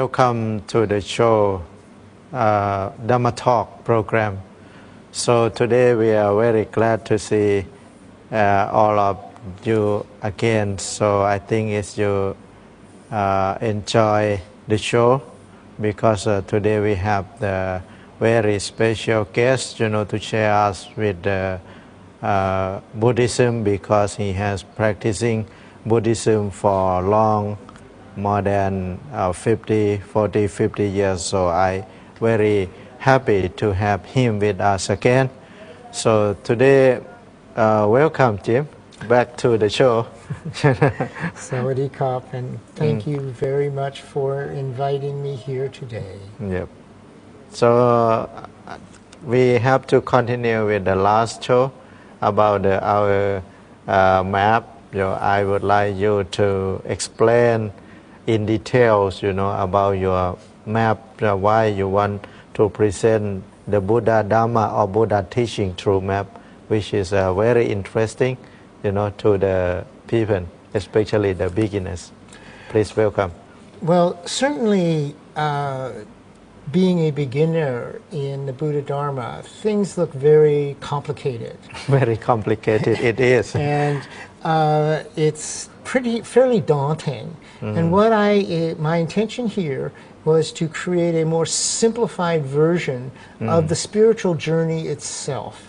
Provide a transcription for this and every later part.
welcome to the show, Dhamma Talk program. So today we are very glad to see all of you again. So I think it's you enjoy the show because today we have the very special guest, to share us with Buddhism, because he has practicing Buddhism for long, more than 50 years. So I very happy to have him with us again. So today, welcome Jim back to the show. Sawadee Kap, and thank you very much for inviting me here today. Yep. So we have to continue with the last show about our map. I would like you to explain in details, about your map, why you want to present the Buddha Dhamma or Buddha teaching through map, which is very interesting, to the people, especially the beginners. Please welcome. Well, certainly being a beginner in the Buddha Dharma, things look very complicated. Very complicated, it is. And it's fairly daunting. And what my intention here was to create a more simplified version of the spiritual journey itself.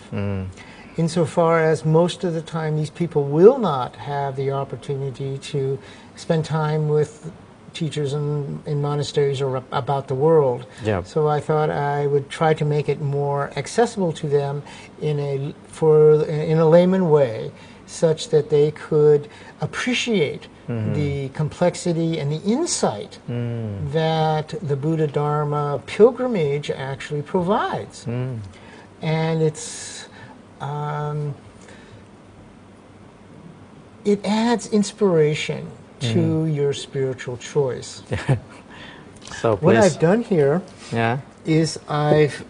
Insofar as most of the time these people will not have the opportunity to spend time with teachers in monasteries or about the world. Yeah. So I thought I would try to make it more accessible to them in a layman way, such that they could appreciate the complexity and the insight that the Buddha Dharma pilgrimage actually provides. And it adds inspiration to your spiritual choice. So what I've done here is I've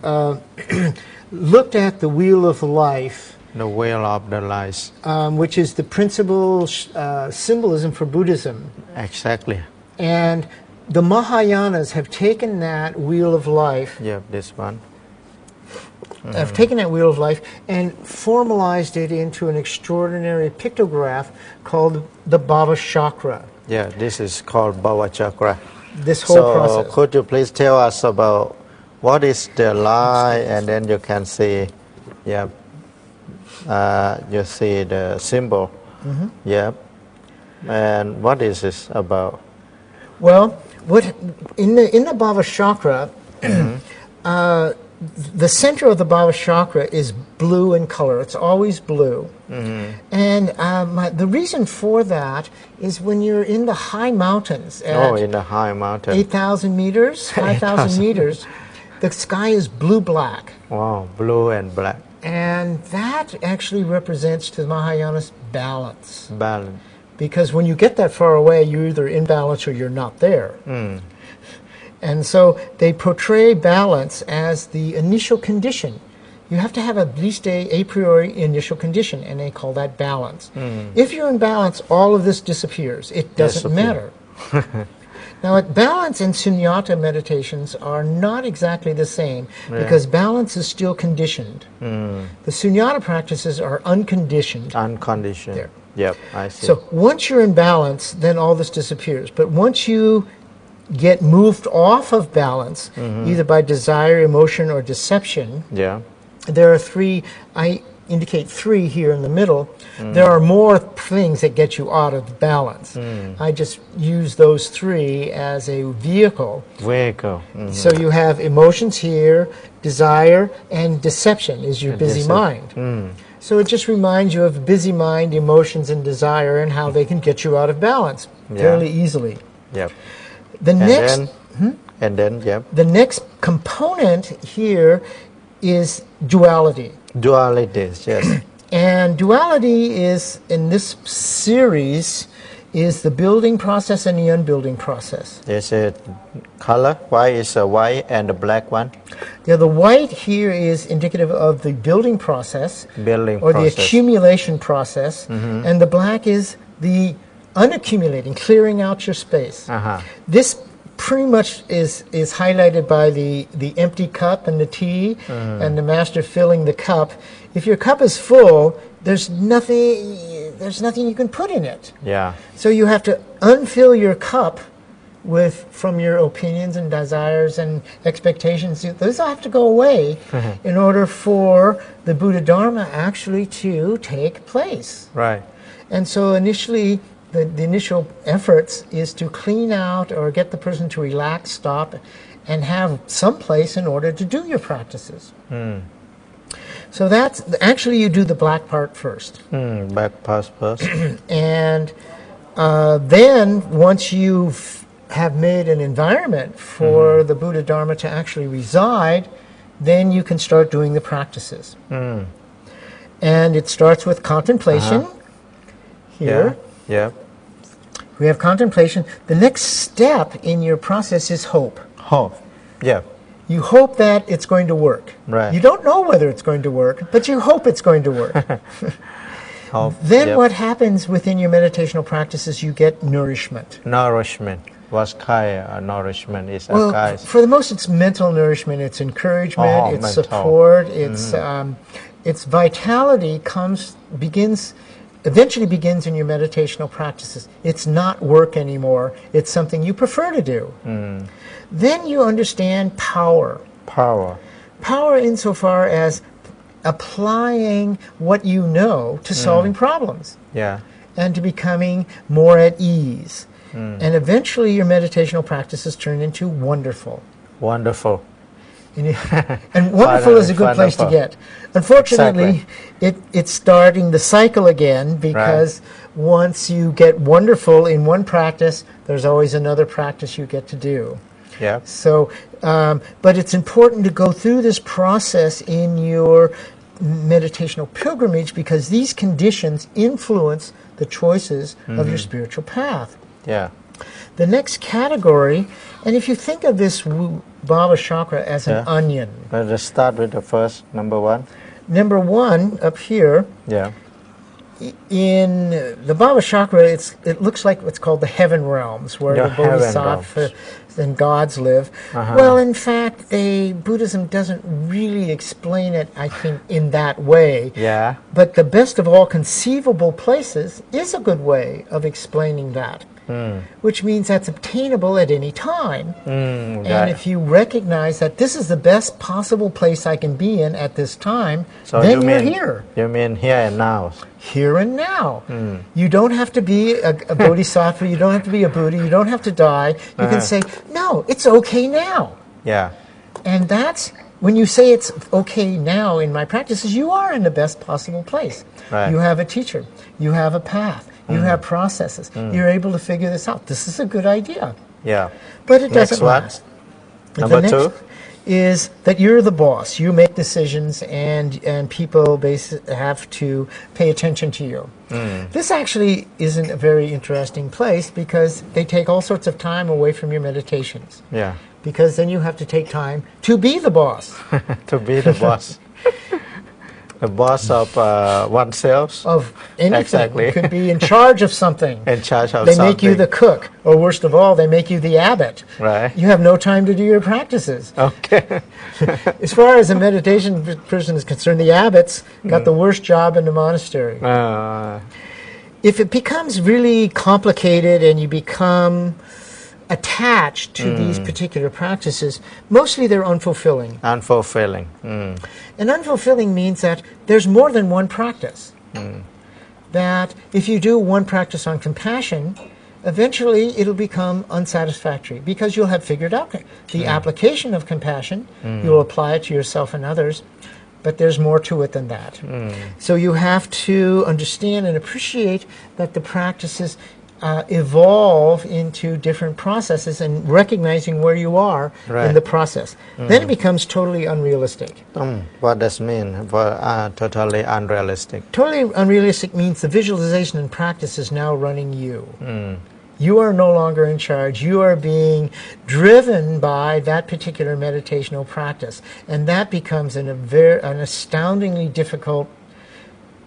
looked at the wheel of life. The wheel of the life. Which is the principal symbolism for Buddhism. Exactly. And the Mahayanas have taken that wheel of life. Yeah, this one. Have taken that wheel of life and formalized it into an extraordinary pictograph called the Bhava Chakra. Yeah, this is called Bhava Chakra. This whole process. Could you please tell us about what is the line, and then you can see, you see the symbol. And what is this about? Well, in the Bhava Chakra, the center of the Bhava Chakra is blue in color. It's always blue. And the reason for that is when you're in the high mountains at in the high mountain, 8,000 meters, 5,000 meters, the sky is blue-black. Wow, blue and black. And that actually represents to the Mahayanas balance. Balance. Because when you get that far away, you're either in balance or you're not there. And so they portray balance as the initial condition. You have to have at least a priori initial condition, and they call that balance. If you're in balance, all of this disappears. It doesn't matter. Now, balance and sunyata meditations are not exactly the same, because balance is still conditioned. The sunyata practices are unconditioned. Unconditioned. There. Yep, I see. So once you're in balance, then all this disappears. But once you get moved off of balance, either by desire, emotion, or deception, there are three. I indicate three here in the middle. There are more things that get you out of balance. I just use those three as a vehicle. So you have emotions here, desire, and deception is your busy mind. So it just reminds you of busy mind, emotions, and desire, and how they can get you out of balance fairly easily. The next component here is duality. Duality, yes. And duality is, in this series, is the building process and the unbuilding process. Is it color? Why is a white and a black one? Yeah, the white here is indicative of the building process, the accumulation process, and the black is the unaccumulating, clearing out your space. This pretty much is highlighted by the empty cup and the tea, and the master filling the cup. If your cup is full, there's nothing you can put in it. Yeah. So you have to unfill your cup from your opinions and desires and expectations. Those have to go away in order for the Buddha Dharma actually to take place. Right. And so initially, the initial efforts is to clean out or get the person to relax, stop, and have some place in order to do your practices. So that's actually, you do the black part first. Black part first. And then once you have made an environment for the Buddha Dharma to actually reside, then you can start doing the practices. And it starts with contemplation. Here. Yeah. We have contemplation. The next step in your process is hope. Hope. Yeah. You hope that it's going to work. Right. You don't know whether it's going to work, but you hope it's going to work. Hope. Then what happens within your meditational practice is you get nourishment. Nourishment. What kind of nourishment is Well, that? for the most, it's mental nourishment. It's encouragement. It's mental. support. Its vitality eventually begins in your meditational practices. It's not work anymore. It's something you prefer to do. Then you understand power. Power insofar as applying what you know to solving problems. Yeah. And to becoming more at ease. And eventually your meditational practices turn into wonderful. Wonderful. And wonderful is a good place to get. Unfortunately, it's starting the cycle again, because once you get wonderful in one practice, there's always another practice you get to do. Yeah. So, but it's important to go through this process in your meditational pilgrimage, because these conditions influence the choices of your spiritual path. Yeah. The next category, and if you think of this Bhava Chakra as an onion. Let's start with the first, number one. Number one, up here, in the Bhava Chakra, it looks like what's called the heaven realms, where the Bodhisattvas and gods live. Well, in fact, Buddhism doesn't really explain it, I think, in that way. Yeah. But the best of all conceivable places is a good way of explaining that. Which means that's obtainable at any time. And if you recognize that this is the best possible place I can be in at this time, then you're here. You mean here and now? Here and now. You don't have to be a bodhisattva, you don't have to be a Buddha, you don't have to die. You can say, no, it's okay now. Yeah. And that's, when you say it's okay now in my practices, you are in the best possible place. Right. You have a teacher, you have a path. You have processes. You're able to figure this out. This is a good idea. Yeah. But it doesn't last. Number two is that you're the boss. You make decisions, and people have to pay attention to you. This actually isn't a very interesting place, because they take all sorts of time away from your meditations. Yeah. Because then you have to take time to be the boss. To be the boss. The boss of oneself. Of anything. Exactly. You could be in charge of something. In charge of They something. make you the cook, or worst of all, they make you the abbot. Right. You have no time to do your practices. Okay. As far as a meditation person is concerned, the abbots got the worst job in the monastery. If it becomes really complicated and you become attached to these particular practices, mostly they're unfulfilling. Unfulfilling. And unfulfilling means that there's more than one practice. That if you do one practice on compassion, eventually it'll become unsatisfactory, because you'll have figured out the application of compassion. You'll apply it to yourself and others, but there's more to it than that. So you have to understand and appreciate that the practices evolve into different processes, and recognizing where you are in the process. Then it becomes totally unrealistic. What does it mean? Totally unrealistic? Totally unrealistic means the visualization and practice is now running you. You are no longer in charge. You are being driven by that particular meditational practice. And that becomes an astoundingly difficult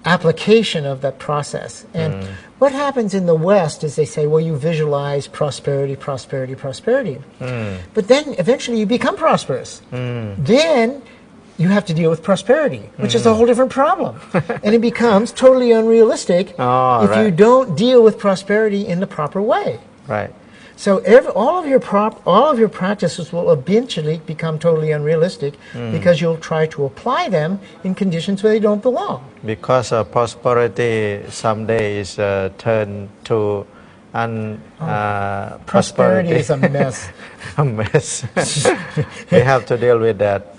application of that process. And what happens in the West is they say, well, you visualize prosperity, prosperity, prosperity. But then eventually you become prosperous. Then you have to deal with prosperity, which is a whole different problem. And it becomes totally unrealistic if you don't deal with prosperity in the proper way. Right. So all of your practices will eventually become totally unrealistic because you'll try to apply them in conditions where they don't belong. Because prosperity someday is turned to prosperity is a mess. A mess. We have to deal with that,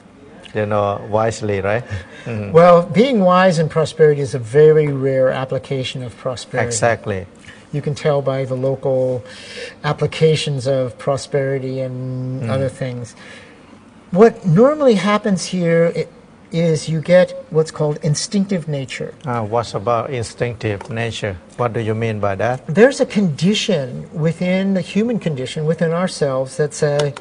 wisely, right? Well, being wise in prosperity is a very rare application of prosperity. Exactly. You can tell by the local applications of prosperity and other things. What normally happens here is you get what's called instinctive nature. What's about instinctive nature? What do you mean by that? There's a condition within the human condition, within ourselves, that say,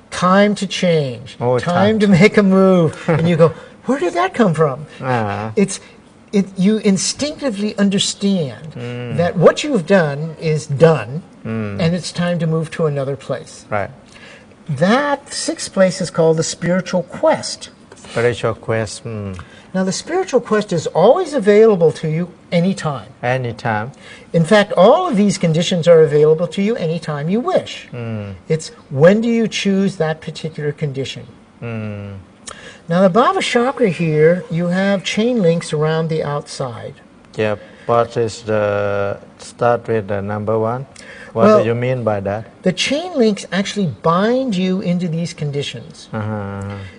time to change, time to make a move. And you go, where did that come from? You instinctively understand that what you've done is done, and it's time to move to another place. Right. That sixth place is called the spiritual quest. Spiritual quest. Now, the spiritual quest is always available to you anytime. Anytime. In fact, all of these conditions are available to you anytime you wish. It's when do you choose that particular condition. Now, the Bhava Chakra here, you have chain links around the outside. Yeah, what is start with the number one? What do you mean by that? The chain links actually bind you into these conditions.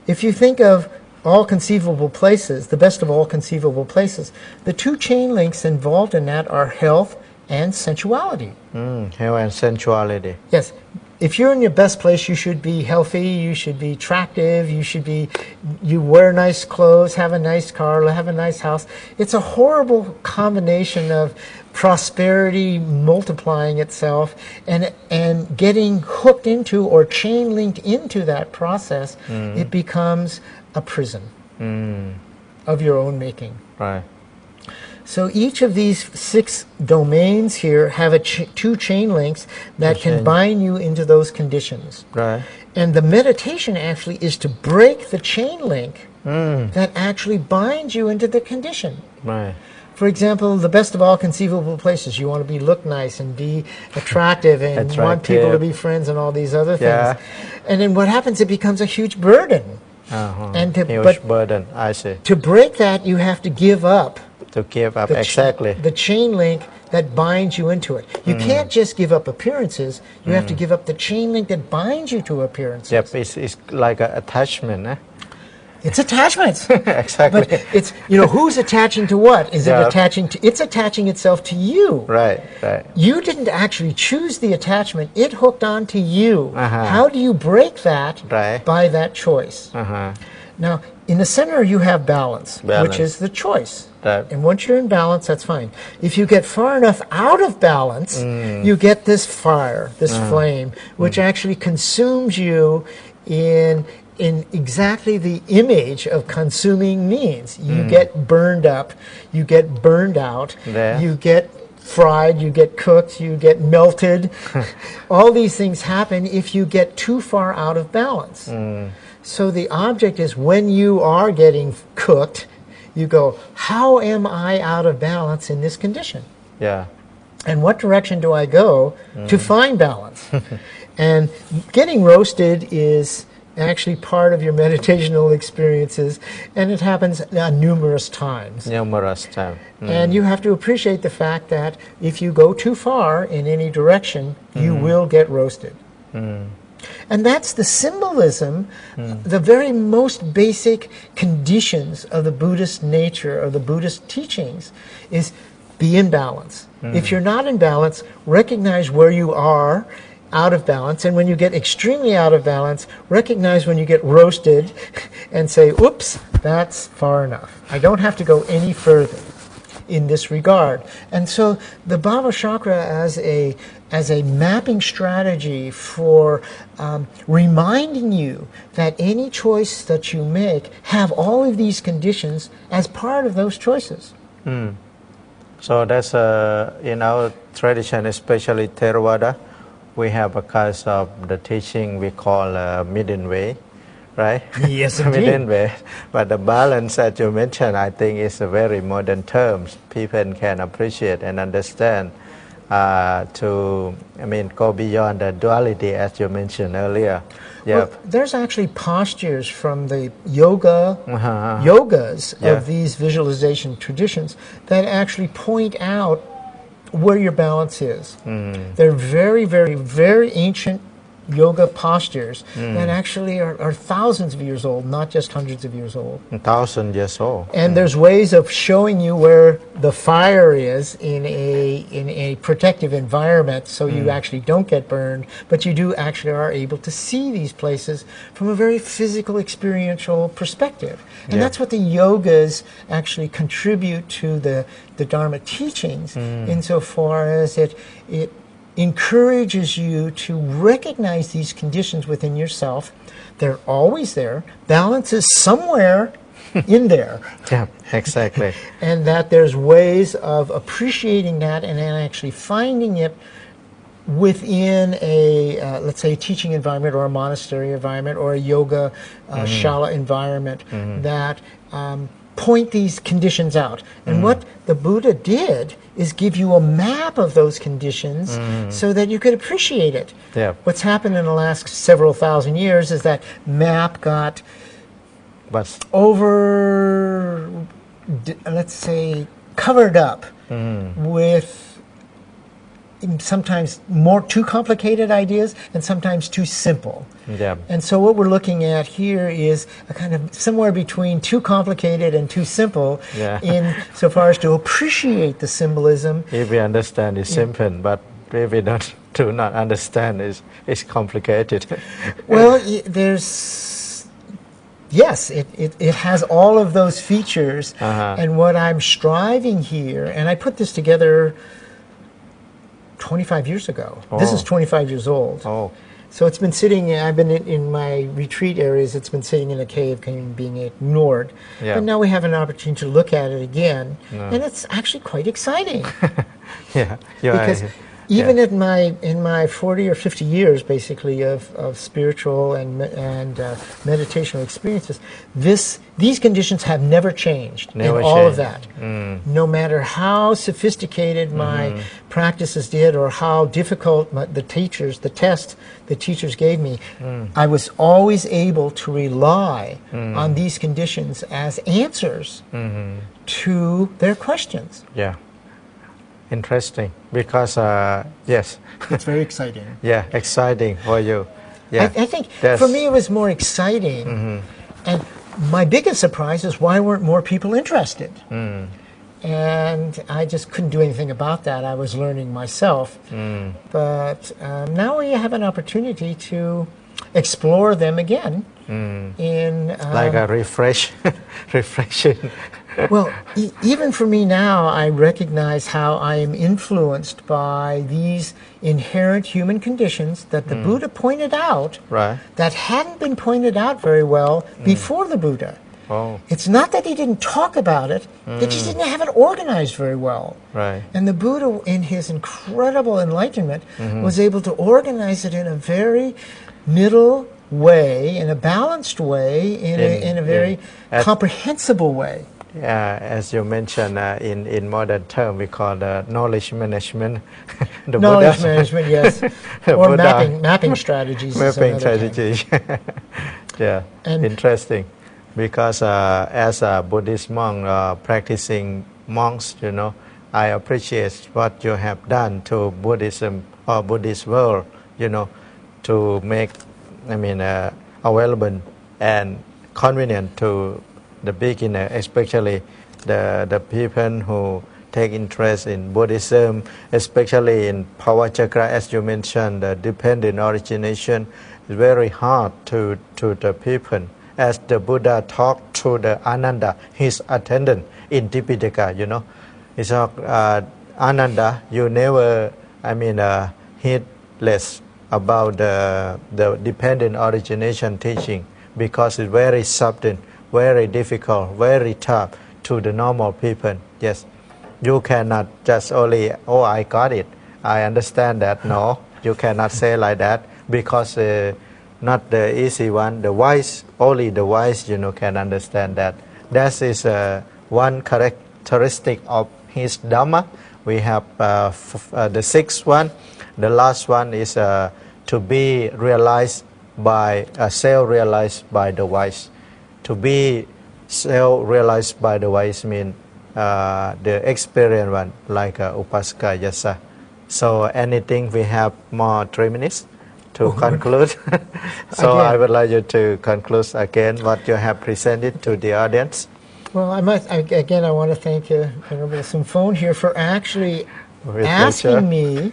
If you think of all conceivable places, the best of all conceivable places, the two chain links involved in that are health and sensuality. Health and sensuality. Yes. If you're in your best place, you should be healthy, you should be attractive, you wear nice clothes, have a nice car, have a nice house. It's a horrible combination of prosperity multiplying itself and getting hooked into or chain linked into that process. It becomes a prison of your own making. Right. So each of these 6 domains here have two chain links that can bind you into those conditions. Right. And the meditation actually is to break the chain link that actually binds you into the condition. Right. For example, the best of all conceivable places. You want to look nice and be attractive and want people to be friends and all these other things. Yeah. And then what happens, it becomes a huge burden. Huge burden, I see. To break that, you have to give up. To give up, exactly. The chain link that binds you into it. You can't just give up appearances. You have to give up the chain link that binds you to appearances. Yep, it's like an attachment. It's attachments. Exactly. But it's, who's attaching to what? Is it attaching to, it's attaching itself to you. Right, right. You didn't actually choose the attachment. It hooked on to you. How do you break that? Right. By that choice. Now, in the center, you have balance, which is the choice. Right. And once you're in balance, that's fine. If you get far enough out of balance, you get this fire, this flame, which actually consumes you in exactly the image of consuming means. You get burned up, you get burned out, you get fried, you get cooked, you get melted. All these things happen if you get too far out of balance. So the object is when you are getting cooked, you go, how am I out of balance in this condition? Yeah. And what direction do I go to find balance? And getting roasted is actually part of your meditational experiences, and it happens numerous times. And you have to appreciate the fact that if you go too far in any direction, you will get roasted. And that's the symbolism, the very most basic conditions of the Buddhist nature, of the Buddhist teachings, is be in balance. If you're not in balance, recognize where you are out of balance, and when you get extremely out of balance, recognize when you get roasted and say, oops, that's far enough. I don't have to go any further in this regard. And so the Bhava Chakra as a mapping strategy for reminding you that any choice that you make have all of these conditions as part of those choices. So that's in our tradition, especially Theravada, we have a kind of the teaching we call midden way, right? Yes, indeed. Midden way. But the balance that you mentioned, I think, is a very modern term. People can appreciate and understand to go beyond the duality, as you mentioned earlier. Well, there's actually postures from the yogas of these visualization traditions that actually point out where your balance is. They're very, very, very ancient yoga postures that actually are thousands of years old, not just hundreds of years old. 1,000 years old. And there's ways of showing you where the fire is in a protective environment, so you actually don't get burned, but you do actually are able to see these places from a very physical, experiential perspective. And that's what the yogas actually contribute to the Dharma teachings, insofar as it encourages you to recognize these conditions within yourself. They're always there. Balance is somewhere in there. Yeah, exactly. And that there's ways of appreciating that and then actually finding it within a, let's say, a teaching environment or a monastery environment or a yoga shala environment that point these conditions out. And what the Buddha did is give you a map of those conditions so that you could appreciate it. Yeah. What's happened in the last several thousand years is that map got let's say, covered up with sometimes too complicated ideas and sometimes too simple. Yeah. And so what we're looking at here is a kind of somewhere between too complicated and too simple in so far as to appreciate the symbolism. If we understand, it's simple, but if we do not understand, it's complicated. Well, yes, it has all of those features. And what I'm striving here, and I put this together 25 years ago. This is 25 years old. So it's been sitting, I've been in my retreat areas, it's been sitting in a cave being ignored. But now we have an opportunity to look at it again, and it's actually quite exciting. Because even in my 40 or 50 years, basically, of spiritual and meditational experiences, these conditions have never changed. All of that. No matter how sophisticated my practices did or how difficult the tests the teachers gave me, I was always able to rely on these conditions as answers to their questions. Yeah. Interesting, because yes, it's very exciting. Yeah, exciting for you. Yeah, I think for me it was more exciting, and my biggest surprise is why weren't more people interested? And I just couldn't do anything about that. I was learning myself, but now we have an opportunity to explore them again in like a refreshing. Well, even for me now, I recognize how I am influenced by these inherent human conditions that the Buddha pointed out that hadn't been pointed out very well before the Buddha. It's not that he didn't talk about it, they just didn't have it organized very well. And the Buddha, in his incredible enlightenment, was able to organize it in a very middle way, in a balanced way, in a very comprehensible way. As you mentioned, in modern term, we call the knowledge management. Knowledge management, yes. Or mapping strategies. Mapping strategies. Yeah, interesting. Because as a Buddhist monk, practicing monks, I appreciate what you have done to Buddhism or Buddhist world, to make, available and convenient to the beginner, especially the people who take interest in Buddhism, especially in power chakra, as you mentioned, the dependent origination is very hard to the people. As the Buddha talked to the Ananda, his attendant in Tipitaka, he said, Ananda, you never, heed less about the dependent origination teaching, because it's very subtle, very difficult, very tough to the normal people. Yes. You cannot just only, oh, I got it, I understand that. No, you cannot say like that, because not the easy one. The wise, only the wise, can understand that. That is one characteristic of his Dhamma. We have the sixth one. The last one is to be realized by, self-realized by the wise. To be self-realized by the wise means the experienced one, like Upasaka Yasa. So anything, we have more 3 minutes to conclude. So again, I would like you to conclude again what you have presented to the audience. Well, I want to thank Venerable Symphone here for actually With asking pleasure. me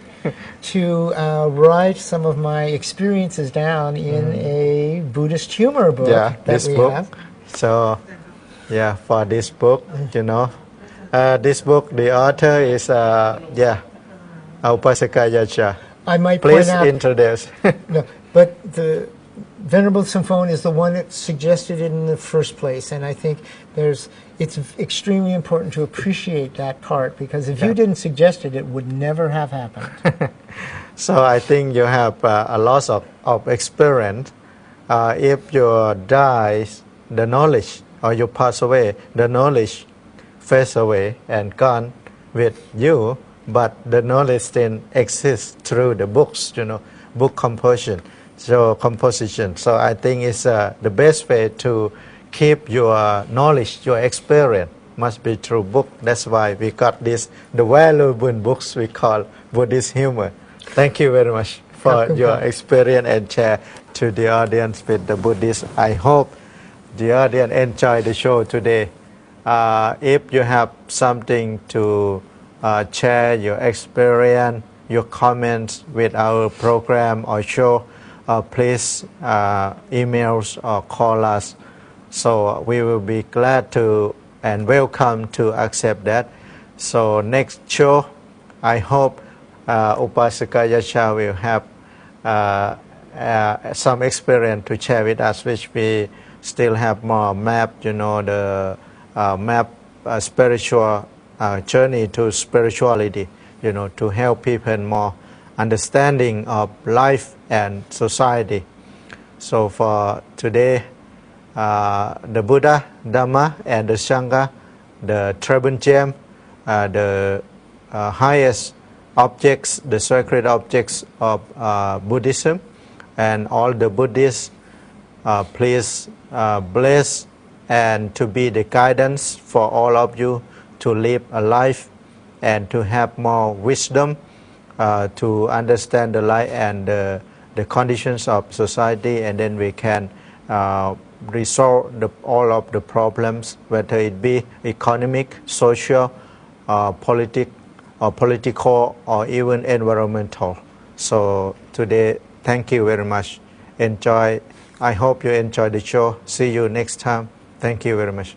to write some of my experiences down in a Buddhist humor book that this we book. have. So, for this book, this book, the author is, Upasaka Yacha. I might Please point out, introduce. no, but the Venerable Symphone is the one that suggested it in the first place, and I think it's extremely important to appreciate that part, because if you didn't suggest it, it would never have happened. So I think you have a lot of experience. If you die, the knowledge, or you pass away, the knowledge fades away and gone with you, but the knowledge still exists through the books, book composition. So I think it's the best way to keep your knowledge, your experience must be through book. That's why we got the valuable books we call Buddhist humor. Thank you very much for your experience and share to the audience with the Buddhist. I hope the audience enjoy the show today. If you have something to share your experience, your comments with our program or show, please email us or call us. So we will be glad to and welcome to accept that. So next show, I hope Upasaka Yasha will have some experience to share with us, which we still have more map, the map spiritual journey to spirituality, to help people more understanding of life and society. So for today, the Buddha, Dhamma, and the Sangha, the treble gem, the highest objects, the sacred objects of Buddhism, and all the Buddhists, please bless and to be the guidance for all of you to live a life and to have more wisdom to understand the life and the conditions of society, and then we can resolve all of the problems, whether it be economic, social, political, or even environmental. So today, thank you very much. Enjoy. I hope you enjoy the show. See you next time. Thank you very much.